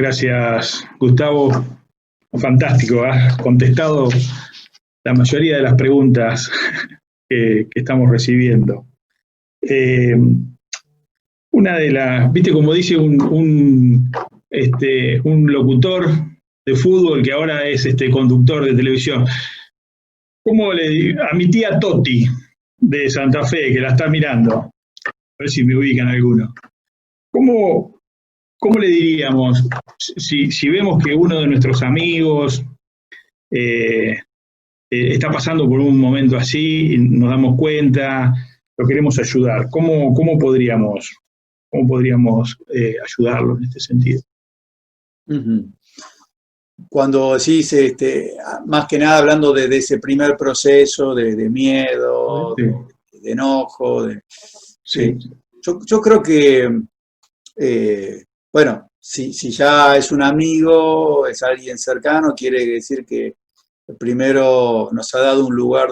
Gracias, Gustavo. Fantástico, has contestado la mayoría de las preguntas que estamos recibiendo. Una de las, viste como dice un locutor de fútbol que ahora es conductor de televisión, ¿cómo le digo? A mi tía Toti de Santa Fe, que la está mirando, a ver si me ubican alguno. ¿Cómo le diríamos si vemos que uno de nuestros amigos está pasando por un momento así y nos damos cuenta, lo queremos ayudar? ¿Cómo podríamos ayudarlo en este sentido? Cuando decís, más que nada hablando de ese primer proceso de miedo, Sí. de enojo, Sí. Yo creo que, bueno, si ya es un amigo, es alguien cercano, quiere decir que primero nos ha dado un lugar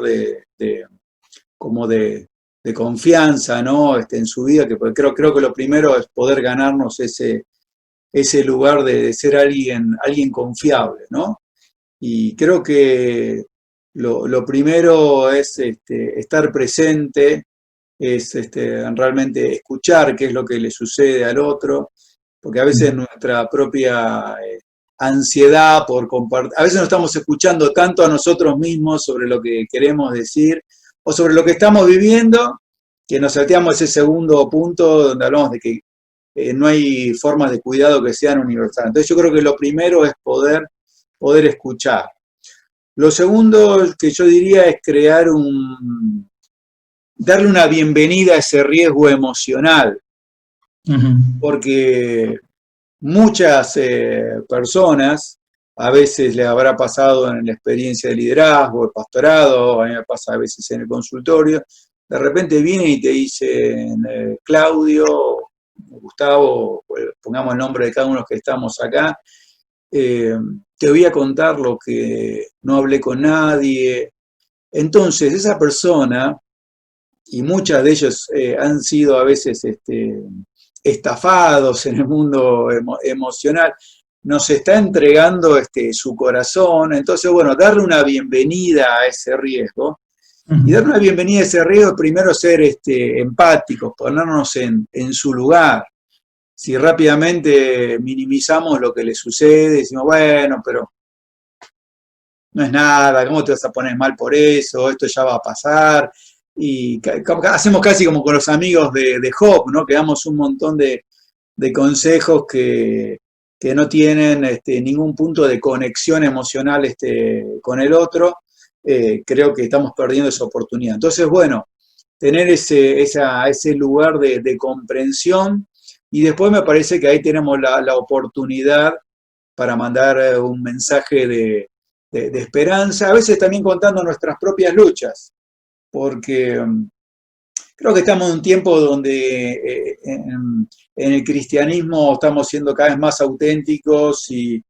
como de confianza, ¿no? En su vida, que creo que lo primero es poder ganarnos ese lugar de ser alguien confiable, ¿no? Y creo que lo primero es estar presente, es realmente escuchar qué es lo que le sucede al otro, porque a veces nuestra propia ansiedad por compartir, a veces no estamos escuchando tanto a nosotros mismos sobre lo que queremos decir o sobre lo que estamos viviendo, que nos salteamos ese segundo punto donde hablamos de que no hay formas de cuidado que sean universales. Entonces yo creo que lo primero es poder escuchar. Lo segundo que yo diría es darle una bienvenida a ese riesgo emocional, porque muchas personas, a veces les habrá pasado en la experiencia de liderazgo, el pastorado, a mí me pasa a veces en el consultorio, de repente vienen y te dicen, Claudio, Gustavo, pongamos el nombre de cada uno de los que estamos acá, te voy a contar lo que no hablé con nadie. Entonces, esa persona, y muchas de ellos han sido a veces estafados en el mundo emocional, nos está entregando su corazón. Entonces, bueno, darle una bienvenida a ese riesgo. Y darle una bienvenida a ese riesgo, primero ser empáticos, ponernos en su lugar. Si rápidamente minimizamos lo que le sucede, decimos, bueno, pero no es nada, ¿cómo te vas a poner mal por eso? Esto ya va a pasar. Y hacemos casi como con los amigos de Job, ¿no? Que damos un montón de consejos que no tienen ningún punto de conexión emocional con el otro. Creo que estamos perdiendo esa oportunidad. Entonces, bueno, tener ese lugar de comprensión, y después me parece que ahí tenemos la oportunidad para mandar un mensaje de esperanza, a veces también contando nuestras propias luchas, porque creo que estamos en un tiempo donde en el cristianismo estamos siendo cada vez más auténticos y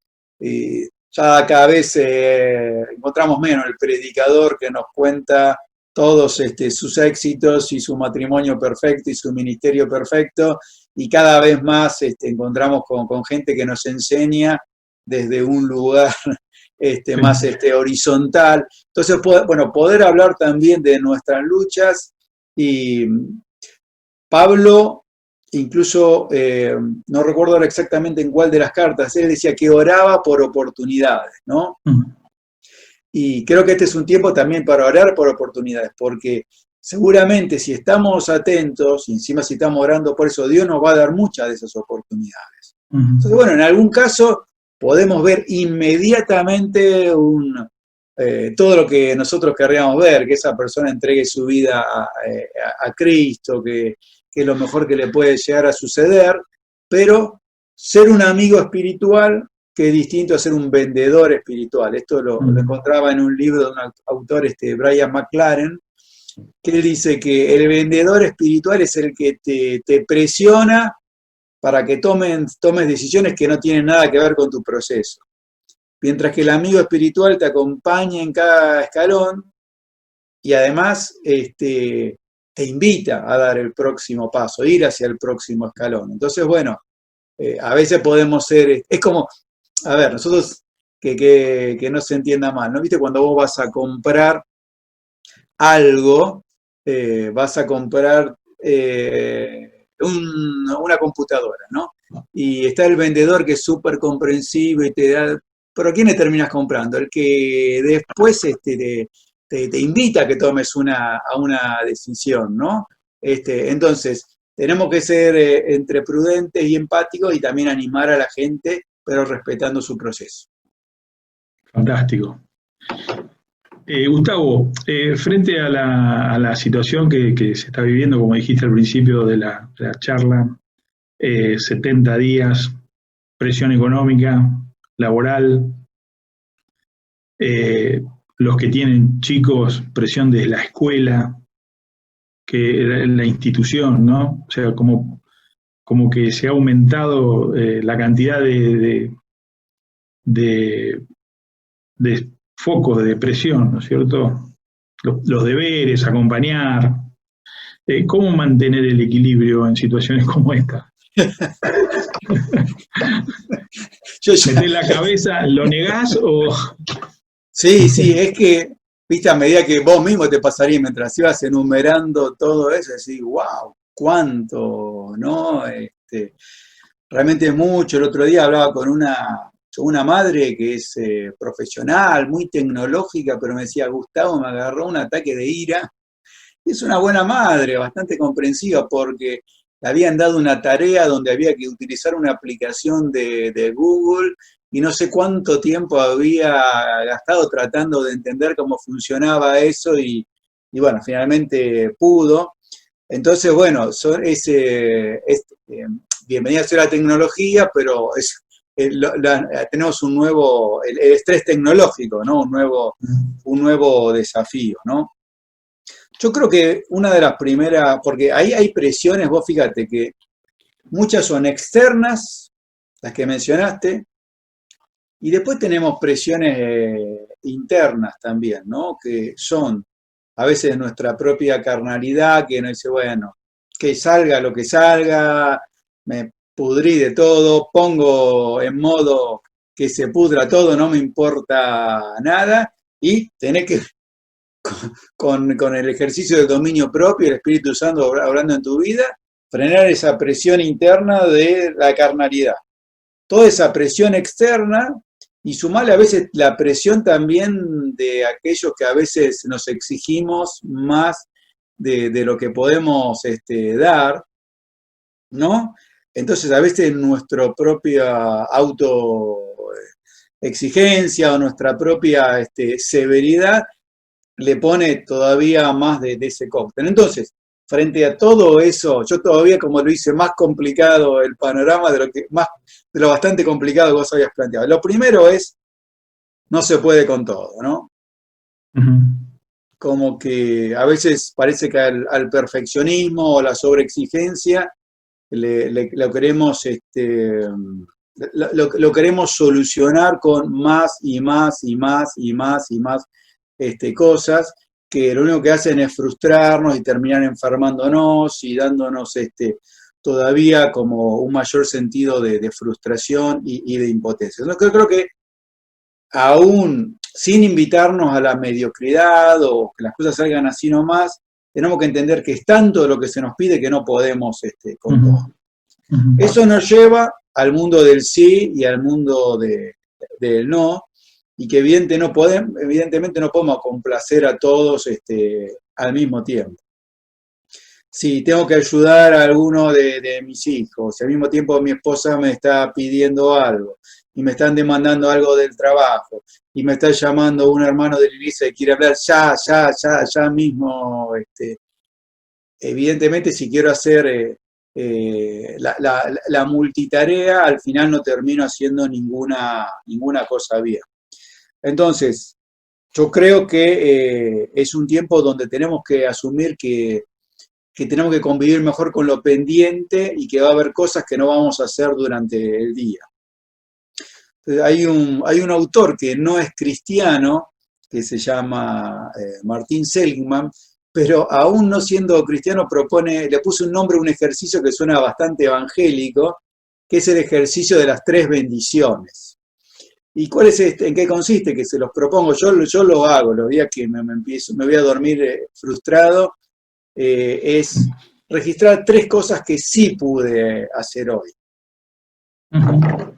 ya cada vez encontramos menos el predicador que nos cuenta todos sus éxitos y su matrimonio perfecto y su ministerio perfecto, y cada vez más encontramos con gente que nos enseña desde un lugar más horizontal. Entonces, bueno, poder hablar también de nuestras luchas. Y Pablo, incluso, no recuerdo ahora exactamente en cuál de las cartas, él decía que oraba por oportunidades, ¿no? Y creo que este es un tiempo también para orar por oportunidades, porque seguramente si estamos atentos, y encima si estamos orando por eso, Dios nos va a dar muchas de esas oportunidades. Entonces, bueno, en algún caso podemos ver inmediatamente todo lo que nosotros querríamos ver, que esa persona entregue su vida a Cristo, que es lo mejor que le puede llegar a suceder, pero ser un amigo espiritual que es distinto a ser un vendedor espiritual. Esto lo encontraba en un libro de un autor, Brian McLaren, que él dice que el vendedor espiritual es el que te presiona para que tomes decisiones que no tienen nada que ver con tu proceso. Mientras que el amigo espiritual te acompaña en cada escalón y además te invita a dar el próximo paso, ir hacia el próximo escalón. Entonces, bueno, A veces podemos ser, es como, a ver, nosotros, que no se entienda mal, ¿no? ¿Viste? Cuando vos vas a comprar algo, vas a comprar una computadora, ¿no? Y está el vendedor que es súper comprensivo y te da... ¿Pero a quién le terminas comprando? El que después te invita a que tomes a una decisión, ¿no? Entonces, tenemos que ser entre prudentes y empáticos y también animar a la gente, pero respetando su proceso. Fantástico. Gustavo, frente a la situación que se está viviendo, como dijiste al principio de la charla, 70 días, presión económica, laboral, los que tienen chicos, presión desde la escuela, que la institución, ¿no? O sea, como que se ha aumentado la cantidad de focos de depresión, ¿no es cierto? Los deberes, acompañar. ¿Cómo mantener el equilibrio en situaciones como esta? ¿Metés la cabeza, lo negás o...? Sí, es que, viste, a medida que vos mismo te pasarías mientras ibas enumerando todo eso, decís, wow, cuánto, ¿no? Realmente es mucho. El otro día hablaba con una madre que es profesional, muy tecnológica, pero me decía, Gustavo, me agarró un ataque de ira. Y es una buena madre, bastante comprensiva, porque le habían dado una tarea donde había que utilizar una aplicación de Google y no sé cuánto tiempo había gastado tratando de entender cómo funcionaba eso y bueno, finalmente pudo. Entonces, bueno, bienvenida sea la tecnología, pero tenemos un nuevo, el estrés tecnológico, ¿no? Un nuevo desafío, ¿no? Yo creo que una de las primeras, porque ahí hay presiones, vos fíjate que muchas son externas, las que mencionaste, y después tenemos presiones internas también, ¿no? Que son a veces nuestra propia carnalidad, que nos dice, bueno, que salga lo que salga, me pudrí de todo, pongo en modo que se pudra todo, no me importa nada, y tenés que, con el ejercicio del dominio propio, el Espíritu Santo obrando en tu vida, frenar esa presión interna de la carnalidad. Toda esa presión externa y sumarle a veces la presión también de aquellos que a veces nos exigimos más de lo que podemos dar, ¿no? Entonces a veces nuestra propia autoexigencia o nuestra propia severidad le pone todavía más de ese cóctel. Entonces, frente a todo eso, yo todavía como lo hice más complicado el panorama de lo bastante complicado que vos habías planteado. Lo primero es, no se puede con todo, ¿no? Uh-huh. Como que a veces parece que al perfeccionismo o la sobreexigencia lo queremos, lo queremos solucionar con más y más y más y más y más cosas que lo único que hacen es frustrarnos y terminar enfermándonos y dándonos todavía como un mayor sentido de frustración y de impotencia. Entonces, creo que aún sin invitarnos a la mediocridad o que las cosas salgan así nomás, tenemos que entender que es tanto lo que se nos pide que no podemos con todo. Uh-huh. Eso nos lleva al mundo del sí y al mundo del no, y que evidentemente no podemos complacer a todos al mismo tiempo. Si tengo que ayudar a alguno de mis hijos, si al mismo tiempo mi esposa me está pidiendo algo, y me están demandando algo del trabajo, y me está llamando un hermano de la iglesia que quiere hablar ya mismo, evidentemente si quiero hacer la multitarea, al final no termino haciendo ninguna cosa bien. Entonces, yo creo que es un tiempo donde tenemos que asumir que tenemos que convivir mejor con lo pendiente y que va a haber cosas que no vamos a hacer durante el día. Entonces, hay un autor que no es cristiano, que se llama Martin Seligman, pero aún no siendo cristiano le puso un nombre a un ejercicio que suena bastante evangélico, que es el ejercicio de las 3 bendiciones. ¿Y cuál es en qué consiste? Que se los propongo, yo lo hago los días que me voy a dormir frustrado, es registrar 3 cosas que sí pude hacer hoy.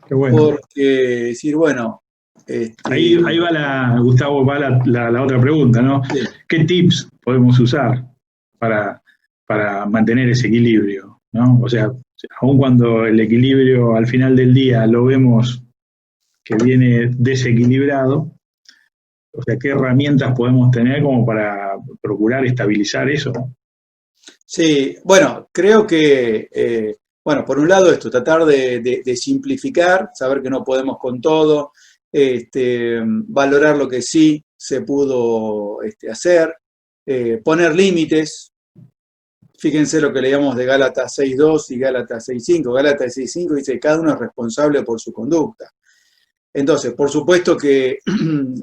Qué bueno. Porque decir, bueno... Ahí va Gustavo, va la otra pregunta, ¿no? Sí. ¿Qué tips podemos usar para mantener ese equilibrio, ¿no? O sea, aun cuando el equilibrio al final del día lo vemos que viene desequilibrado, o sea, ¿qué herramientas podemos tener como para procurar estabilizar eso? Sí, bueno, creo que, bueno, por un lado esto, tratar de simplificar, saber que no podemos con todo, valorar lo que sí se pudo hacer, poner límites. Fíjense lo que leíamos de Gálatas 6.2 y Gálatas 6.5. Gálatas 6.5 dice que cada uno es responsable por su conducta. Entonces, por supuesto que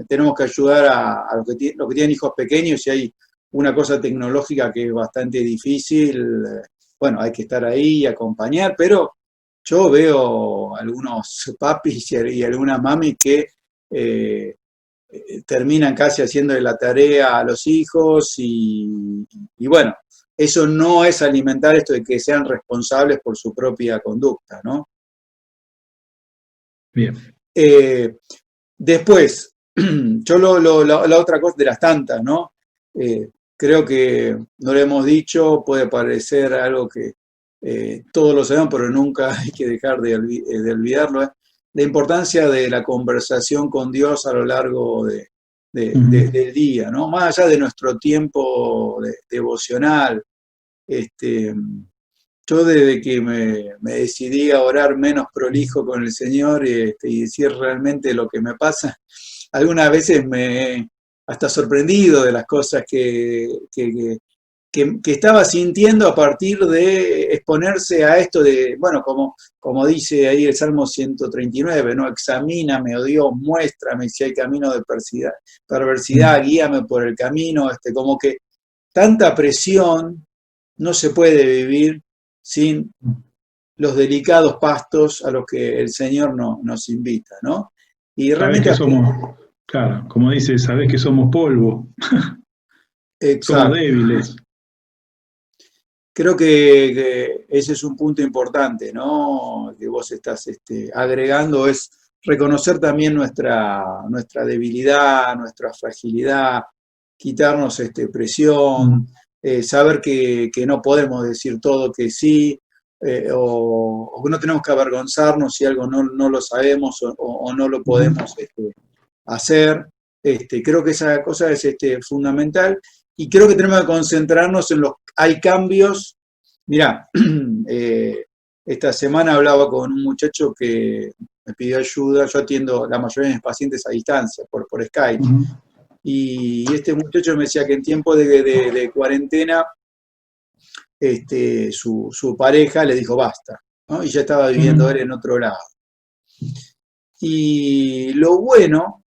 tenemos que ayudar a los que tienen hijos pequeños. Si hay una cosa tecnológica que es bastante difícil, bueno, hay que estar ahí y acompañar, pero yo veo algunos papis y algunas mamis que terminan casi haciéndole la tarea a los hijos y bueno, eso no es alimentar esto de que sean responsables por su propia conducta, ¿no? Bien. Después, yo la otra cosa de las tantas, ¿no? Creo que no lo hemos dicho, puede parecer algo que todos lo sabemos, pero nunca hay que dejar de olvidarlo, la importancia de la conversación con Dios a lo largo del día, ¿no? Más allá de nuestro tiempo devocional. Yo desde que me decidí a orar menos prolijo con el Señor y decir realmente lo que me pasa, algunas veces me he hasta sorprendido de las cosas que estaba sintiendo a partir de exponerse a esto de, bueno, como dice ahí el Salmo 139, ¿no? Examíname, oh Dios, muéstrame si hay camino de perversidad, guíame por el camino, como que tanta presión no se puede vivir sin los delicados pastos a los que el Señor nos invita, ¿no? Y realmente... Sabés que somos, claro, como dice, sabés que somos polvo. Somos débiles. Creo que ese es un punto importante, ¿no? Que vos estás agregando, es reconocer también nuestra debilidad, nuestra fragilidad, quitarnos presión, saber que no podemos decir todo que sí, o que no tenemos que avergonzarnos si algo no lo sabemos o no lo podemos hacer. Creo que esa cosa es fundamental. Y creo que tenemos que concentrarnos en hay cambios. Mirá, esta semana hablaba con un muchacho que me pidió ayuda. Yo atiendo la mayoría de mis pacientes a distancia, por Skype. Y este muchacho me decía que en tiempo de cuarentena, su pareja le dijo basta, ¿no? Y ya estaba viviendo él en otro lado. Y lo bueno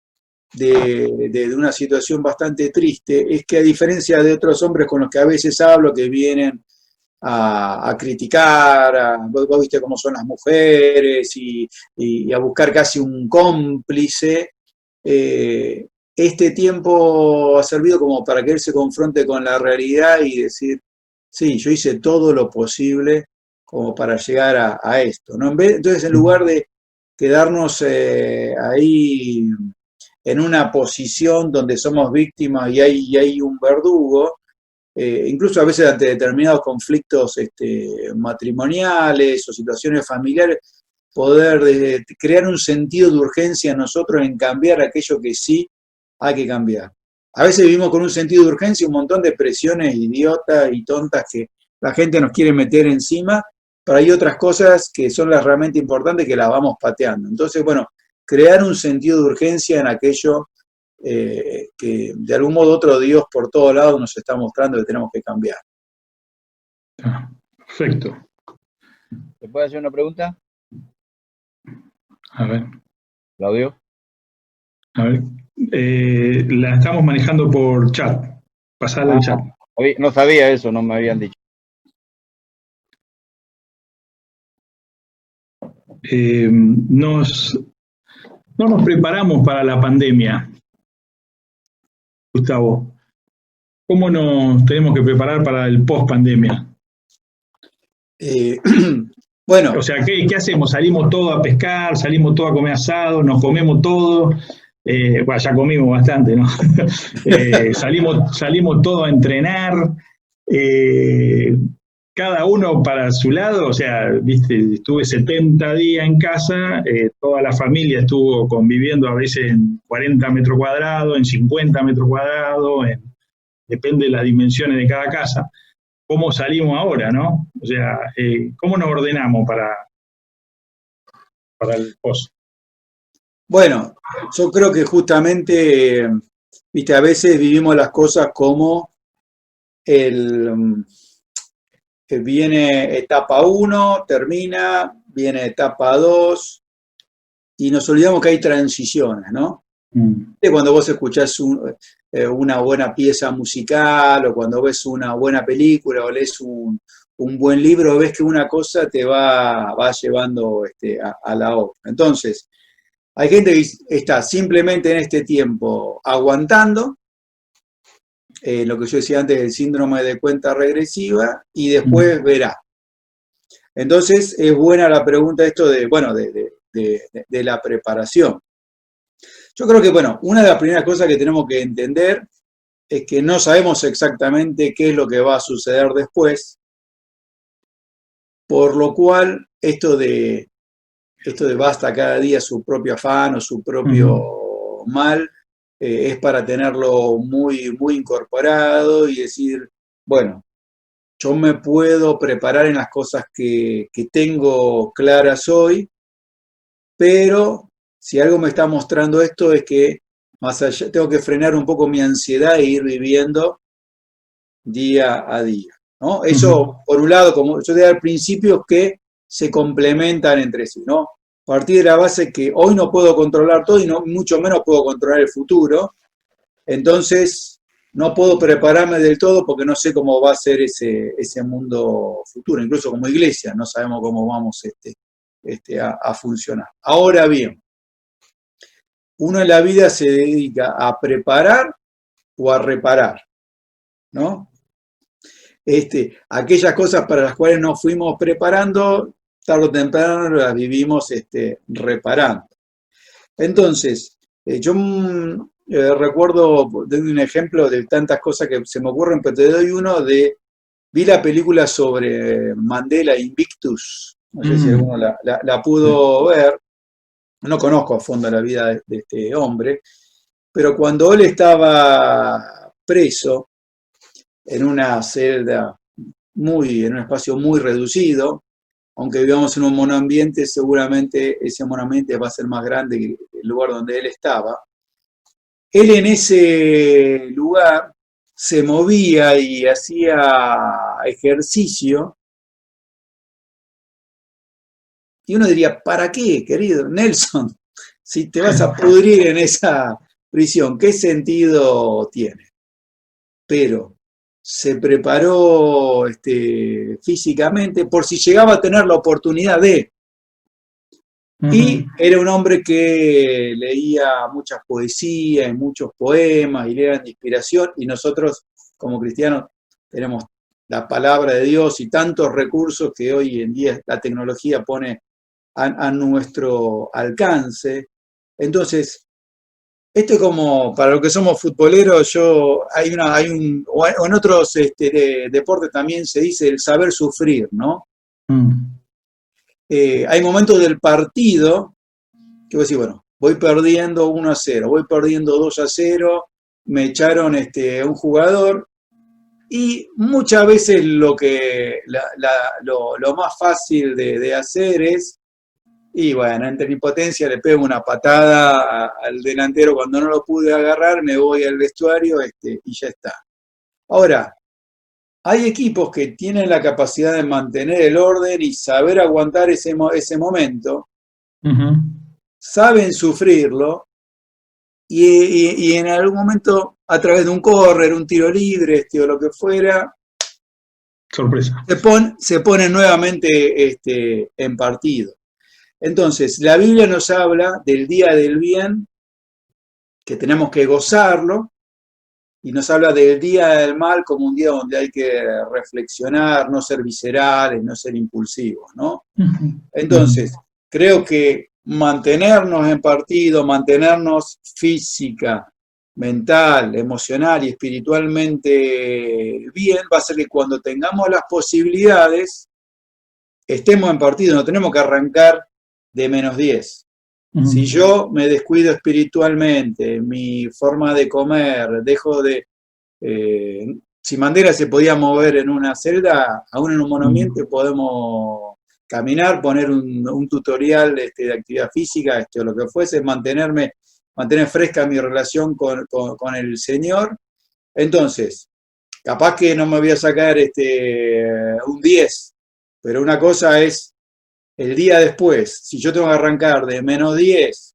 de una situación bastante triste es que, a diferencia de otros hombres con los que a veces hablo, que vienen a criticar, vos viste cómo son las mujeres y a buscar casi un cómplice, este tiempo ha servido como para que él se confronte con la realidad y decir, sí, yo hice todo lo posible como para llegar a esto, ¿no? Entonces, en lugar de quedarnos ahí en una posición donde somos víctimas y hay un verdugo, incluso a veces ante determinados conflictos matrimoniales o situaciones familiares, poder crear un sentido de urgencia en nosotros en cambiar aquello que sí hay que cambiar. A veces vivimos con un sentido de urgencia y un montón de presiones idiotas y tontas que la gente nos quiere meter encima, pero hay otras cosas que son las realmente importantes que las vamos pateando. Entonces, bueno, crear un sentido de urgencia en aquello que de algún modo u otro Dios por todos lados nos está mostrando que tenemos que cambiar. Perfecto. ¿Te puedo hacer una pregunta? A ver. Claudio. A ver. La estamos manejando por chat. Pasarla al chat. No sabía eso, no me habían dicho. no nos preparamos para la pandemia, Gustavo. ¿Cómo nos tenemos que preparar para el post-pandemia? Bueno. O sea, ¿qué hacemos? ¿Salimos todos a pescar? ¿Salimos todos a comer asado? ¿Nos comemos todo? Bueno, ya comimos bastante, ¿no? Salimos todos a entrenar. Cada uno para su lado, o sea, viste, estuve 70 días en casa, toda la familia estuvo conviviendo a veces en 40 metros cuadrados, en 50 metros cuadrados, depende de las dimensiones de cada casa. ¿Cómo salimos ahora, no? O sea, ¿cómo nos ordenamos para el post? Bueno, yo creo que justamente, viste, a veces vivimos las cosas como viene etapa 1, termina, viene etapa 2, y nos olvidamos que hay transiciones, ¿no? Cuando vos escuchás una buena pieza musical, o cuando ves una buena película, o lees un buen libro, ves que una cosa te va llevando a la otra. Entonces, hay gente que está simplemente en este tiempo aguantando, lo que yo decía antes, el síndrome de cuenta regresiva, y después verá. Entonces, es buena la pregunta esto de la preparación. Yo creo que, bueno, una de las primeras cosas que tenemos que entender es que no sabemos exactamente qué es lo que va a suceder después, por lo cual esto de basta cada día su propio afán o su propio mal, es para tenerlo muy, muy incorporado y decir, bueno, yo me puedo preparar en las cosas que tengo claras hoy, pero si algo me está mostrando esto es que más allá tengo que frenar un poco mi ansiedad e ir viviendo día a día, ¿no? Eso, por un lado, como yo decía al principio, que se complementan entre sí, ¿no? A partir de la base que hoy no puedo controlar todo y mucho menos puedo controlar el futuro, entonces no puedo prepararme del todo porque no sé cómo va a ser ese mundo futuro, incluso como iglesia no sabemos cómo vamos a funcionar. Ahora bien, uno en la vida se dedica a preparar o a reparar, ¿no? Aquellas cosas para las cuales nos fuimos preparando, tarde o temprano las vivimos reparando. Entonces, yo recuerdo, doy un ejemplo de tantas cosas que se me ocurren, pero te doy uno vi la película sobre Mandela Invictus, no sé si alguno la pudo ver, no conozco a fondo la vida de este hombre, pero cuando él estaba preso en una celda en un espacio muy reducido, aunque vivamos en un monoambiente, seguramente ese monoambiente va a ser más grande que el lugar donde él estaba. Él en ese lugar se movía y hacía ejercicio. Y uno diría, ¿para qué, querido Nelson? Si te vas a pudrir en esa prisión, ¿qué sentido tiene? Pero se preparó físicamente por si llegaba a tener la oportunidad de. Y era un hombre que leía muchas poesías y muchos poemas y le eran de inspiración, y nosotros como cristianos tenemos la palabra de Dios y tantos recursos que hoy en día la tecnología pone a nuestro alcance. Entonces, esto es como, para los que somos futboleros, o en otros deportes también se dice el saber sufrir, ¿no? Hay momentos del partido que vos decís, bueno, voy perdiendo 1-0, voy perdiendo 2-0, me echaron un jugador, y muchas veces lo más fácil de hacer es, y bueno, entre impotencia le pego una patada al delantero cuando no lo pude agarrar, me voy al vestuario y ya está. Ahora, hay equipos que tienen la capacidad de mantener el orden y saber aguantar ese momento, saben sufrirlo, y en algún momento, a través de un córner, un tiro libre, o lo que fuera, sorpresa, se ponen nuevamente en partido. Entonces, la Biblia nos habla del día del bien, que tenemos que gozarlo, y nos habla del día del mal como un día donde hay que reflexionar, no ser viscerales, no ser impulsivos, ¿no? Entonces, creo que mantenernos en partido, mantenernos física, mental, emocional y espiritualmente bien, va a hacer que cuando tengamos las posibilidades, estemos en partido, no tenemos que arrancar de -10. Si yo me descuido espiritualmente, mi forma de comer, dejo de... si Mandela se podía mover en una celda, aún en un monoambiente podemos caminar, poner un tutorial de actividad física, o lo que fuese, mantener fresca mi relación con el Señor. Entonces, capaz que no me voy a sacar un 10, pero una cosa es el día después. Si yo tengo que arrancar de -10,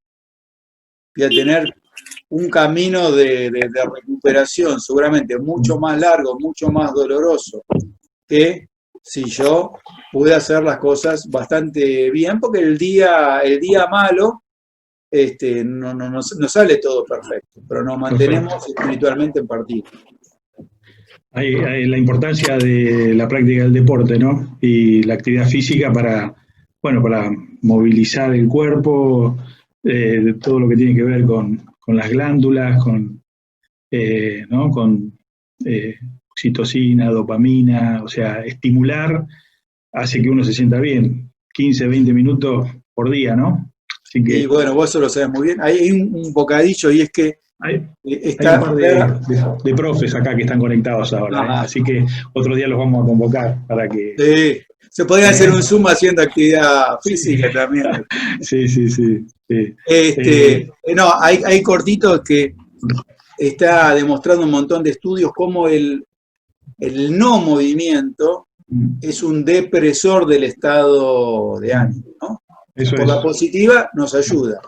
voy a tener un camino de recuperación seguramente mucho más largo, mucho más doloroso, que si yo pude hacer las cosas bastante bien, porque el día malo no sale todo perfecto, pero nos mantenemos espiritualmente en partido. Hay la importancia de la práctica del deporte, ¿no? Y la actividad física para movilizar el cuerpo, todo lo que tiene que ver con las glándulas, ¿no? Con oxitocina, dopamina, o sea, estimular hace que uno se sienta bien, 15, 20 minutos por día, ¿no? Así que, y bueno, vos eso lo sabés muy bien. Hay un bocadillo y es que hay un par de profes acá que están conectados ahora, así que otro día los vamos a convocar para que... Sí, se podría hacer un Zoom haciendo actividad física también. Sí. No, hay cortitos que está demostrando un montón de estudios cómo el no movimiento es un depresor del estado de ánimo, ¿no? Por la positiva nos ayuda,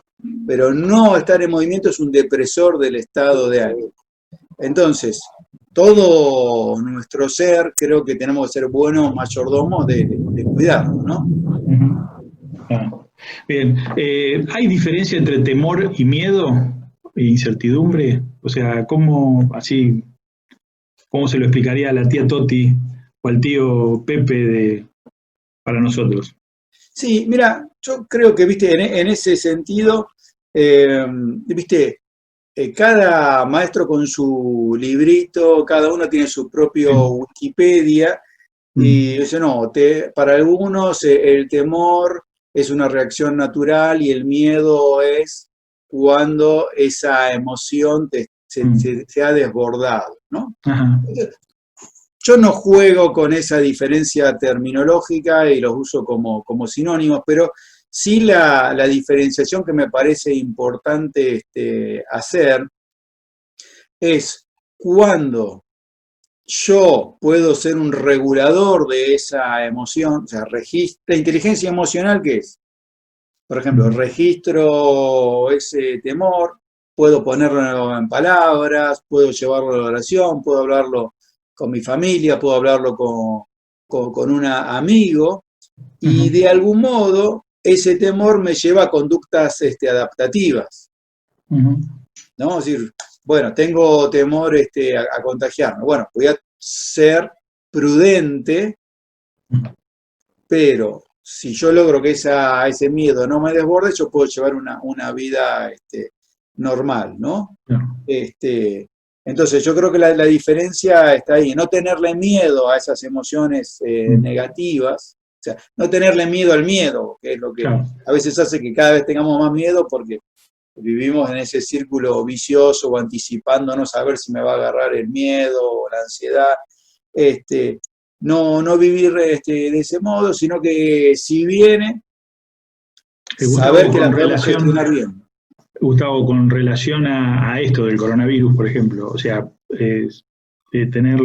pero no estar en movimiento es un depresor del estado de ánimo. Entonces, todo nuestro ser, creo que tenemos que ser buenos mayordomos de cuidarnos, ¿no? Bien, ¿hay diferencia entre temor y miedo e incertidumbre? O sea, ¿cómo se lo explicaría a la tía Toti o al tío Pepe para nosotros? Sí, mira, yo creo que, viste, en ese sentido, viste, cada maestro con su librito, cada uno tiene su propio Wikipedia, y dice, no, para algunos el temor es una reacción natural y el miedo es cuando esa emoción se ha desbordado, ¿no? Yo no juego con esa diferencia terminológica y los uso como sinónimos, pero sí la diferenciación que me parece importante hacer es cuando yo puedo ser un regulador de esa emoción, o sea, la inteligencia emocional, ¿qué es? Por ejemplo, registro ese temor, puedo ponerlo en palabras, puedo llevarlo a la oración, puedo hablarlo con mi familia, puedo hablarlo con un amigo, y de algún modo ese temor me lleva a conductas adaptativas, ¿no? Es decir, bueno, tengo temor a contagiarme. Bueno, voy a ser prudente, pero si yo logro que ese miedo no me desborde, yo puedo llevar una vida normal, ¿no? Entonces yo creo que la diferencia está ahí, no tenerle miedo a esas emociones negativas, o sea, no tenerle miedo al miedo, que es lo que a veces hace que cada vez tengamos más miedo porque vivimos en ese círculo vicioso o anticipándonos a ver si me va a agarrar el miedo o la ansiedad. No vivir de ese modo, sino que si viene, saber que la podemos gestionar bien. Gustavo, con relación a esto del coronavirus, por ejemplo, o sea, tener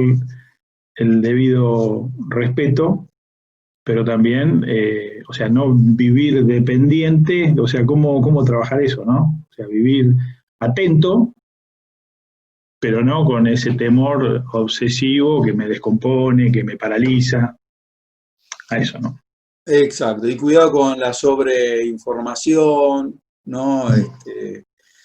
el debido respeto, pero también, o sea, no vivir dependiente, o sea, cómo trabajar eso, ¿no? O sea, vivir atento, pero no con ese temor obsesivo que me descompone, que me paraliza, a eso, ¿no? Exacto, y cuidado con la sobreinformación, ¿no?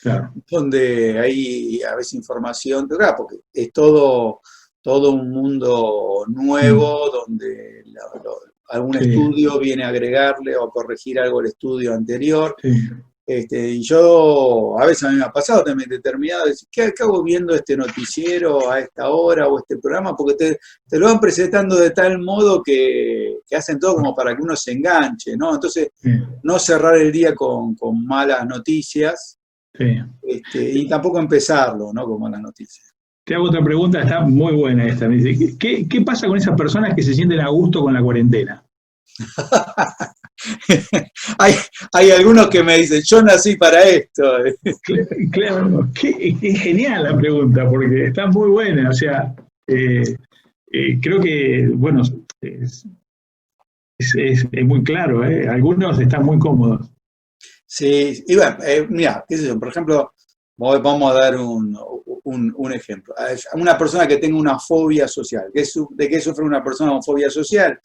Claro. Donde hay a veces información, claro, porque es todo un mundo nuevo donde algún Sí, estudio viene a agregarle o a corregir algo al estudio anterior. sí, Y yo, a veces a mí me ha pasado también determinado, decir, ¿qué hago viendo este noticiero a esta hora o este programa? Porque te lo van presentando de tal modo que hacen todo como para que uno se enganche, ¿no? Entonces, sí, no cerrar el día con malas noticias, sí. y tampoco empezarlo, ¿no? Con malas noticias. Te hago otra pregunta, está muy buena esta. Me dice, ¿qué pasa con esas personas que se sienten a gusto con la cuarentena? hay, hay algunos que me dicen, yo nací para esto. Claro, es genial la pregunta, porque está muy buena. O sea, creo que, bueno, es, es muy claro, ¿eh? Algunos están muy cómodos. Sí, y bueno, mira, qué sé yo, por ejemplo, vamos a dar un ejemplo. A una persona que tenga una fobia social, ¿de qué sufre una persona con fobia social?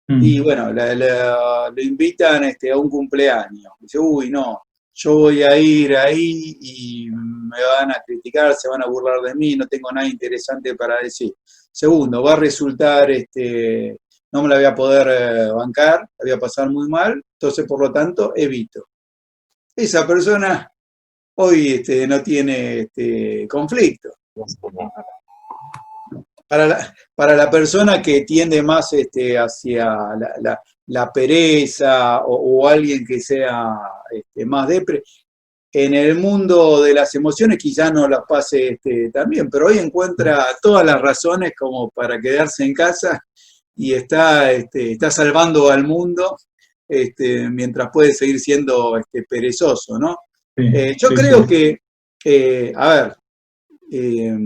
Y Mm, bueno, lo invitan a un cumpleaños. Dice, uy, no, yo voy a ir ahí y me van a criticar, se van a burlar de mí, no tengo nada interesante para decir. Segundo, va a resultar, no me la voy a poder bancar, la voy a pasar muy mal, entonces por lo tanto evito. Esa persona hoy no tiene conflicto. Para la persona que tiende más hacia la pereza o alguien que sea más depre, en el mundo de las emociones quizás no las pase también, pero hoy encuentra todas las razones como para quedarse en casa y está salvando al mundo mientras puede seguir siendo perezoso, ¿no? sí, Yo sí, creo sí. que, a ver, eh,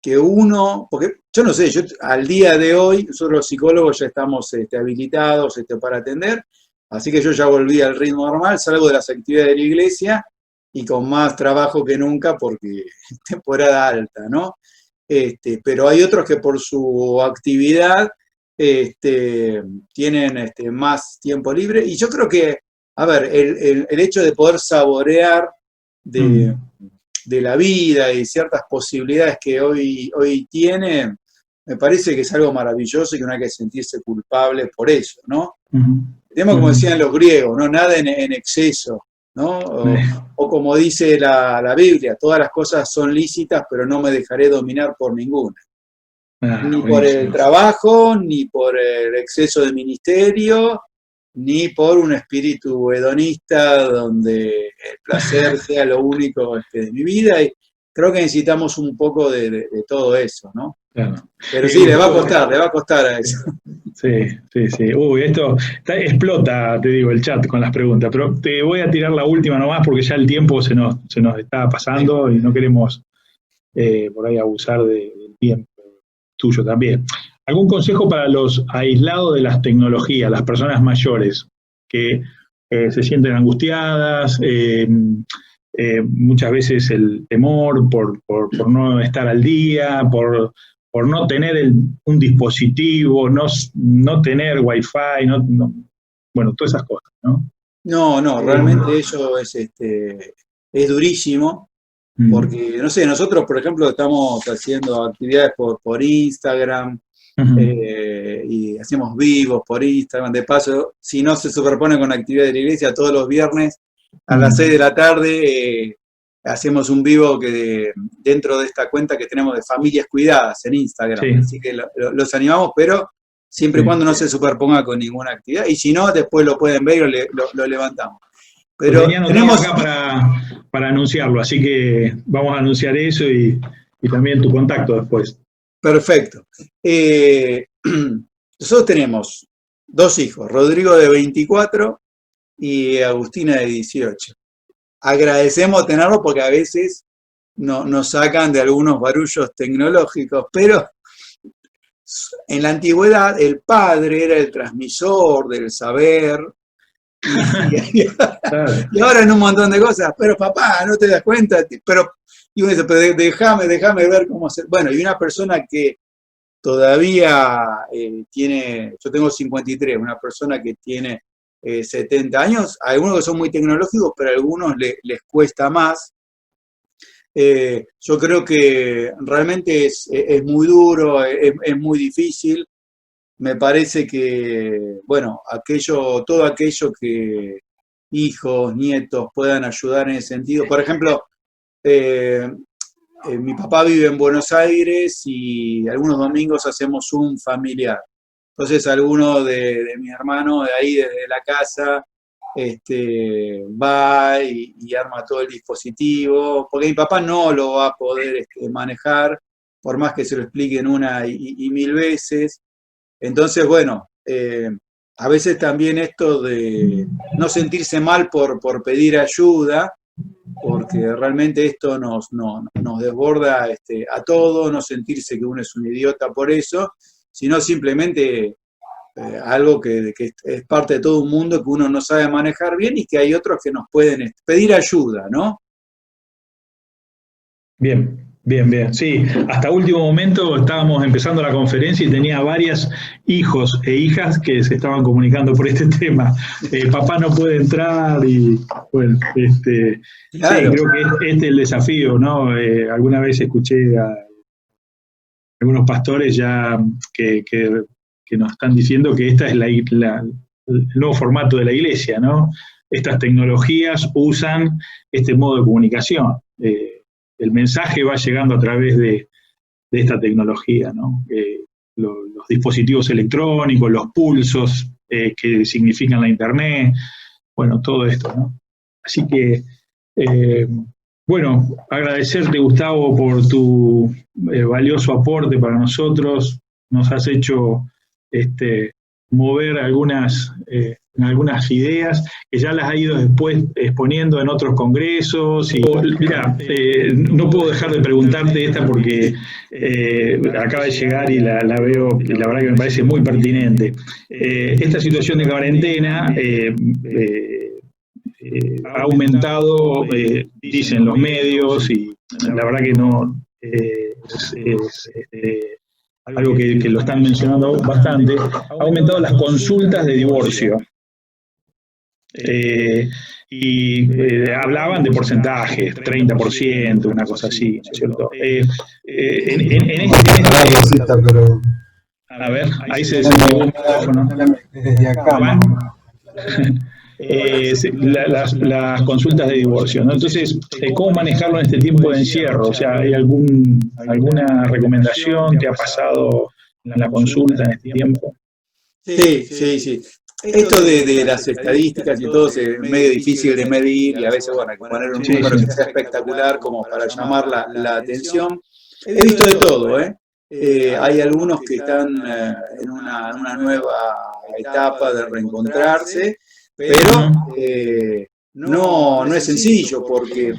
que uno, porque yo no sé, yo al día de hoy, nosotros los psicólogos ya estamos habilitados para atender, así que yo ya volví al ritmo normal, salgo de las actividades de la iglesia y con más trabajo que nunca porque es temporada alta, ¿no? Pero hay otros que por su actividad tienen más tiempo libre y yo creo que, a ver, el hecho de poder saborear de, Mm, de la vida y ciertas posibilidades que hoy tiene, me parece que es algo maravilloso y que no hay que sentirse culpable por eso, ¿no? mm, Tenemos, como mm. decían los griegos, ¿no? Nada en exceso, ¿no? O como dice la Biblia, todas las cosas son lícitas, pero no me dejaré dominar por ninguna. Ni por el Buenísimo. trabajo, ni por el exceso de ministerio, ni por un espíritu hedonista donde el placer sea lo único de mi vida. Y creo que necesitamos un poco de todo eso, ¿no? Claro. Pero sí, Gustavo, le va a costar a eso. sí, sí, sí. Uy, esto explota, te digo, el chat con las preguntas, pero te voy a tirar la última nomás porque ya el tiempo se nos está pasando y no queremos por ahí abusar del tiempo tuyo también. ¿Algún consejo para los aislados de las tecnologías, las personas mayores que se sienten angustiadas, muchas veces el temor por no estar al día, por no tener un dispositivo, no tener wifi, bueno, todas esas cosas, ¿no? No, realmente eso es durísimo, Mm, porque, no sé, nosotros, por ejemplo, estamos haciendo actividades por Instagram, mm, y hacemos vivos por Instagram. De paso, si no se superpone con la actividad de la iglesia, todos los viernes a las 6 de mm, la tarde hacemos un vivo que dentro de esta cuenta que tenemos de familias cuidadas en Instagram. sí, Así que los animamos, pero siempre y sí. cuando no se superponga con ninguna actividad. Y si no, después lo pueden ver y lo levantamos. Lo Pero tenía anotado tenemos, acá para anunciarlo, así que vamos a anunciar eso y también tu contacto después. perfecto. Nosotros tenemos dos hijos, Rodrigo de 24 y Agustina de 18. Agradecemos tenerlo porque a veces nos sacan de algunos barullos tecnológicos, pero en la antigüedad el padre era el transmisor del saber Claro. y ahora en un montón de cosas, pero papá, no te das cuenta, pero y uno dice, pero déjame ver cómo hacer. Bueno, y una persona que todavía tiene, yo tengo 53, una persona que tiene 70 años, algunos que son muy tecnológicos, pero a algunos les cuesta más. Yo creo que realmente es muy duro, es muy difícil. Me parece que, bueno, todo aquello que hijos, nietos puedan ayudar en ese sentido. Por ejemplo, mi papá vive en Buenos Aires y algunos domingos hacemos un familiar. Entonces alguno de mis hermanos de ahí, desde la casa, va y arma todo el dispositivo, porque mi papá no lo va a poder manejar, por más que se lo expliquen una y mil veces. Entonces, bueno, a veces también esto de no sentirse mal por pedir ayuda, porque realmente esto nos desborda a todos, no sentirse que uno es un idiota por eso, sino simplemente algo que es parte de todo un mundo que uno no sabe manejar bien y que hay otros que nos pueden pedir ayuda, ¿no? Bien, bien, bien. Sí, hasta último momento estábamos empezando la conferencia y tenía varios hijos e hijas que se estaban comunicando por este tema. Papá no puede entrar y, bueno, Claro. sí, creo que este es el desafío, ¿no? Alguna vez escuché a algunos pastores ya que nos están diciendo que esta es el nuevo formato de la iglesia, ¿no? Estas tecnologías usan este modo de comunicación. El mensaje va llegando a través de esta tecnología, ¿no? Los dispositivos electrónicos, los pulsos que significan la Internet, bueno, todo esto, ¿no? Así que, bueno, agradecerte, Gustavo, por tu valioso aporte para nosotros. Nos has hecho mover algunas ideas que ya las ha ido después exponiendo en otros congresos. Y mira, no puedo dejar de preguntarte esta porque acaba de llegar y la veo y la verdad que me parece muy pertinente. Esta situación de cuarentena ha aumentado, dicen los medios, y la verdad que no es algo que lo están mencionando bastante, ha aumentado las consultas de divorcio. Hablaban de porcentajes, 30%, una cosa así, ¿no es cierto? A ver, ahí se desactivó el micrófono. Desde acá. Las consultas de divorcio, ¿no? Entonces, ¿cómo manejarlo en este tiempo de encierro? O sea, ¿hay alguna recomendación que ha pasado en la consulta en este tiempo? Sí. Esto de las estadísticas y todo es medio difícil de medir y a veces, bueno, hay que poner un número que sea espectacular como para llamar la atención. He visto de todo, ¿eh? Hay algunos que están en una nueva etapa de reencontrarse, pero no es sencillo porque,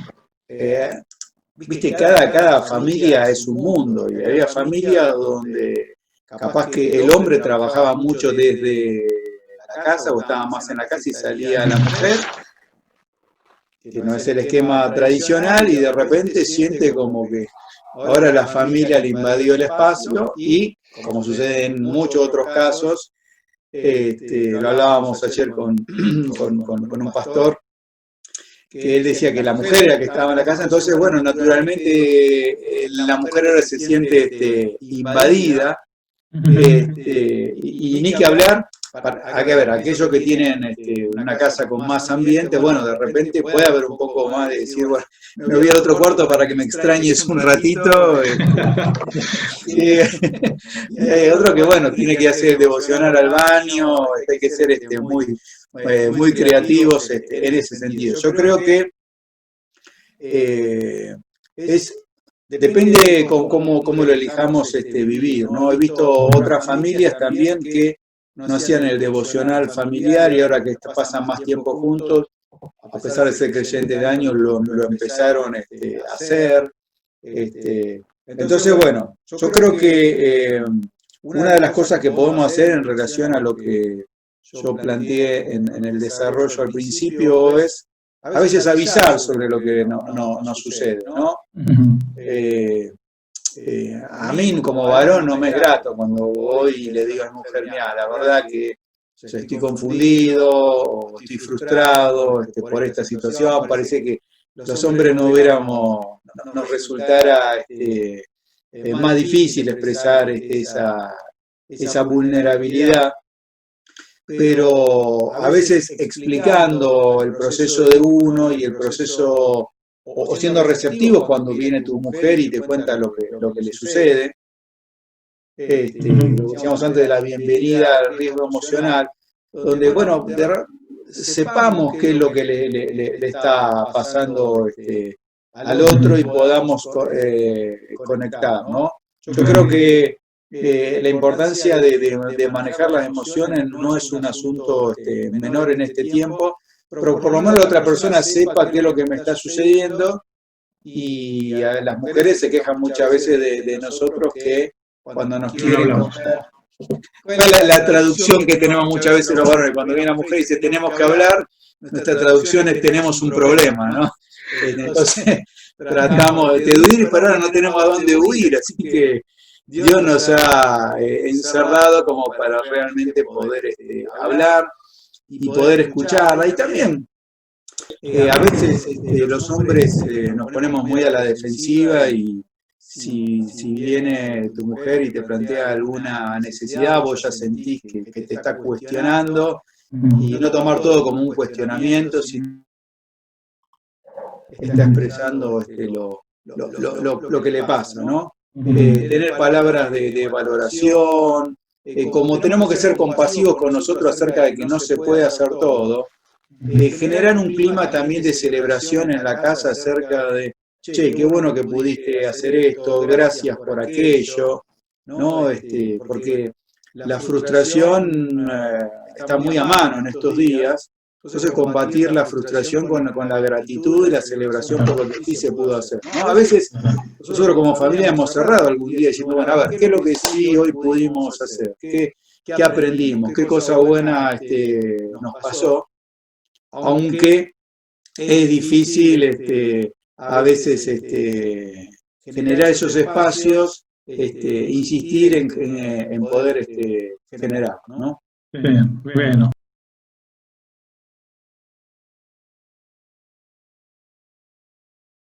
viste, cada familia es un mundo y había familias donde capaz que el hombre trabajaba mucho desde la casa o estaba más en la casa y salía la mujer, que no es el esquema tradicional, y de repente siente como que ahora la familia le invadió el espacio y, como sucede en muchos otros casos, lo hablábamos ayer con un pastor, que él decía que la mujer era que estaba en la casa, entonces, bueno, naturalmente la mujer ahora se siente invadida, y ni que hablar, hay que ver, aquellos que tienen una casa con más ambiente, bueno, de repente puede haber un poco más de decir, bueno, me voy al otro cuarto para que me extrañes un ratito. Y hay otro que, bueno, tiene que hacer devocional al baño, hay que ser muy creativos en ese sentido. Yo creo que depende cómo lo elijamos vivir, ¿no? He visto otras familias también que no hacían el devocional familiar y ahora que pasan más tiempo juntos, a pesar de ser creyentes de años, lo empezaron a hacer. Entonces, bueno, yo creo que una de las cosas que podemos hacer en relación a lo que yo planteé en el desarrollo al principio es a veces avisar sobre lo que nos sucede, ¿no? a mí como varón no me es grato cuando voy y le digo a mi mujer, mira, la verdad que estoy confundido, o estoy frustrado por esta situación, parece que los hombres nos resultara más difícil expresar esa vulnerabilidad, pero a veces explicando el proceso de uno y el proceso, o siendo receptivos cuando viene tu mujer y te cuenta lo que le sucede, lo que decíamos antes de la bienvenida al riesgo emocional, donde, bueno, sepamos qué es lo que le está pasando al otro y podamos conectar, ¿no? Yo creo que la importancia de manejar las emociones no es un asunto menor en este tiempo, pero por lo menos la otra persona sepa qué es lo que me está sucediendo, y las mujeres se quejan muchas veces de nosotros que cuando nos quieren... ¿Cuál es la traducción que tenemos muchas veces los varones? Cuando viene la mujer y dice tenemos que hablar, nuestra traducción es tenemos un problema, ¿no? Entonces tratamos de huir, pero ahora no tenemos a dónde huir, así que Dios nos ha encerrado como para realmente poder hablar y poder escucharla. Y también a veces los hombres nos ponemos muy a la defensiva, y si viene tu mujer y te plantea alguna necesidad, vos ya sentís que te está cuestionando, y no tomar todo como un cuestionamiento, sino está expresando lo que le pasa, ¿no? Tener palabras de valoración, como tenemos que ser compasivos con nosotros acerca de que no se puede hacer todo, generar un clima también de celebración en la casa acerca de, che, qué bueno que pudiste hacer esto, gracias por aquello, ¿no? Porque la frustración está muy a mano en estos días. Entonces, combatir la frustración con la gratitud y la celebración por lo que sí se pudo hacer, ¿no? A veces nosotros como familia hemos cerrado algún día diciendo, bueno, a ver, ¿qué es lo que sí hoy pudimos hacer? ¿Qué aprendimos? ¿Qué cosa buena nos pasó? Aunque es difícil a veces generar esos espacios, insistir en poder generar, ¿no? Bien, bueno.